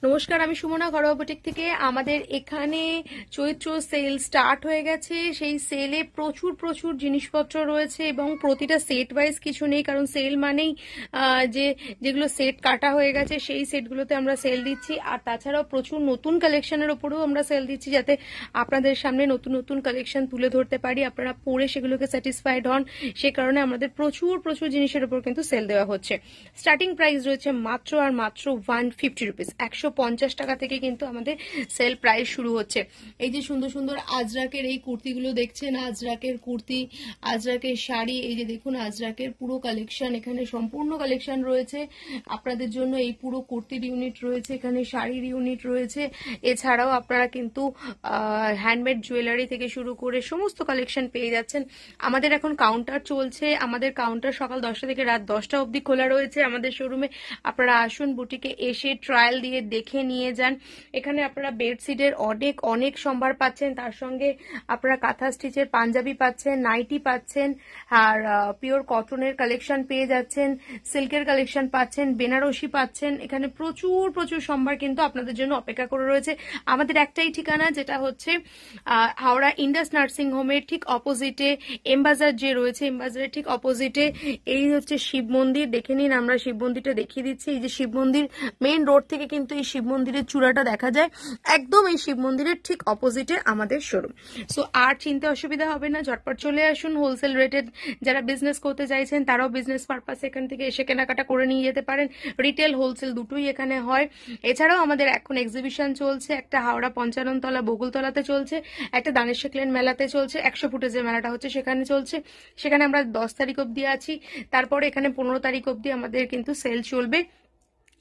নমস্কার, আমি সুমনা ঘরোয়া বুটিক থেকে। আমাদের এখানে চৈত্র সেল স্টার্ট হয়ে গেছে। সেই সেলে প্রচুর প্রচুর জিনিসপত্র রয়েছে এবং প্রতিটা সেট ওয়াইজ কিছু নেই, কারণ সেল মানেই যেগুলো সেট কাটা হয়ে গেছে সেই সেটগুলোতে আমরা সেল দিচ্ছি। আর তাছাড়াও প্রচুর নতুন কালেকশনের ওপরেও আমরা সেল দিচ্ছি, যাতে আপনাদের সামনে নতুন নতুন কালেকশন তুলে ধরতে পারি, আপনারা পরে সেগুলোকে স্যাটিসফাইড হন। সে কারণে আমাদের প্রচুর প্রচুর জিনিসের উপর কিন্তু সেল দেওয়া হচ্ছে। স্টার্টিং প্রাইস রয়েছে মাত্র আর মাত্র 150 রুপিস, 150 টাকা থেকে কিন্তু আমাদের সেল প্রাইস শুরু হচ্ছে। এই যে সুন্দর সুন্দর আজরাকের এই কুর্তিগুলো দেখছেন, আজরাকের কুর্তি, আজরাকের শাড়ি, এই যে দেখুন আজরাকের পুরো কালেকশন, এখানে সম্পূর্ণ কালেকশন রয়েছে আপনাদের জন্য। এই পুরো কুর্তির ইউনিট রয়েছে, এখানে শাড়ির ইউনিট রয়েছে। এছাড়াও আপনারা কিন্তু হ্যান্ডমেড জুয়েলারি থেকে শুরু করে সমস্ত কালেকশন পেয়ে যাচ্ছেন। আমাদের এখন কাউন্টার চলছে, আমাদের কাউন্টার সকাল 10টা থেকে রাত 10টা অবধি খোলা রয়েছে আমাদের শোরুমে। আপনারা আসুন, বুটিকে এসে ট্রায়াল দিয়ে দেখে নিয়ে যান। এখানে আপনারা বেডশিটের অনেক অনেক সম্ভার পাচ্ছেন, তার সঙ্গে আপনারা কাঁথা স্টিচের পাঞ্জাবি পাচ্ছেন, নাইটি পাচ্ছেন, আর পিওর কটনের কালেকশন পেয়ে যাচ্ছেন, সিল্কের কালেকশন পাচ্ছেন, বেনারসি পাচ্ছেন। এখানে প্রচুর প্রচুর সম্ভার কিন্তু আপনাদের জন্য অপেক্ষা করে রয়েছে। আমাদের একটাই ঠিকানা, যেটা হচ্ছে হাওড়া ইন্ডাস নার্সিং হোমের ঠিক অপোজিটে, এমবাজার যে রয়েছে, এমবাজারের ঠিক অপোজিটে এই হচ্ছে শিব মন্দির। দেখে নিন, আমরা শিব মন্দিরটা দেখিয়ে দিচ্ছি। এই যে শিব মন্দির, মেইন রোড থেকে কিন্তু এই শিব মন্দিরের চূড়াটা দেখা যায়, একদম এই শিব মন্দিরের ঠিক অপোজিটে আমাদের শোরুম। সো আর চিনতে অসুবিধা হবে না, ঝটপট চলে আসুন। হোলসেল রেটে যারা বিজনেস করতে চাইছেন তারাও বিজনেস পারপাস এখান থেকে এসে কেনাকাটা করে নিয়ে যেতে পারেন। রিটেল হোলসেল দুটোই এখানে হয়। এছাড়াও আমাদের এখন এক্সিবিশন চলছে, একটা হাওড়া 55 তলা বকুলতলাতে চলছে, একটা দানেশ শেখলেন মেলাতে চলছে, 100 ফুটে যে মেলাটা হচ্ছে সেখানে চলছে। সেখানে আমরা 10 তারিখ অব্দি আছি, তারপরে এখানে 15 তারিখ অব্দি আমাদের কিন্তু সেল চলবে।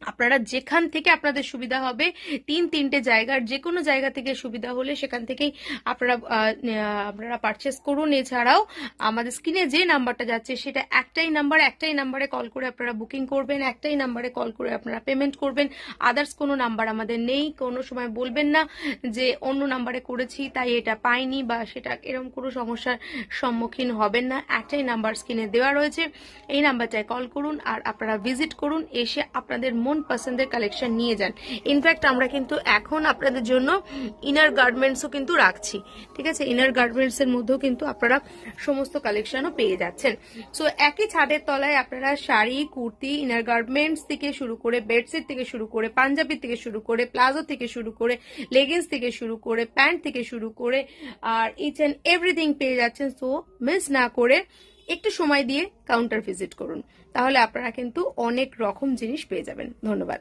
আপনারা যেখান থেকে আপনাদের সুবিধা হবে, তিনটে জায়গার যে কোনো জায়গা থেকে সুবিধা হলে সেখান থেকেই আপনারা পারচেস করুন। এছাড়াও আমাদের স্ক্রিনে যে নাম্বারটা যাচ্ছে সেটা একটাই নাম্বার, একটাই নাম্বারে কল করে আপনারা বুকিং করবেন, একটাই নাম্বারে কল করে আপনারা পেমেন্ট করবেন। আদার্স কোনো নাম্বার আমাদের নেই। কোনো সময় বলবেন না যে অন্য নাম্বারে করেছি তাই এটা পাইনি বা সেটা, এরকম কোনো সমস্যার সম্মুখীন হবেন না। একটাই নাম্বার স্ক্রিনে দেওয়া রয়েছে, এই নাম্বারটায় কল করুন আর আপনারা ভিজিট করুন, এসে আপনাদের মন পছন্দের কালেকশন নিয়ে যান। ইনফ্যাক্ট আমরা কিন্তু এখন আপনাদের জন্য ইনার গার্মেন্টসও কিন্তু রাখছি, ঠিক আছে? ইনার গার্মেন্টস এর মধ্যেও কিন্তু আপনারা সমস্ত কালেকশনও পেয়ে যাচ্ছেন। সো একই ছাদের তলায় আপনারা শাড়ি, কুর্তি, ইনার গার্মেন্টস থেকে শুরু করে, বেডশিট থেকে শুরু করে, পাঞ্জাবি থেকে শুরু করে, প্লাজো থেকে শুরু করে, লেগিংস থেকে শুরু করে, প্যান্ট থেকে শুরু করে, আর ইচ এন্ড এভরিথিং পেয়ে যাচ্ছেন। সো মিস না করে একটু সময় দিয়ে কাউন্টার ভিজিট করুন, তাহলে আপনারা কিন্তু অনেক রকম জিনিস পেয়ে যাবেন। ধন্যবাদ।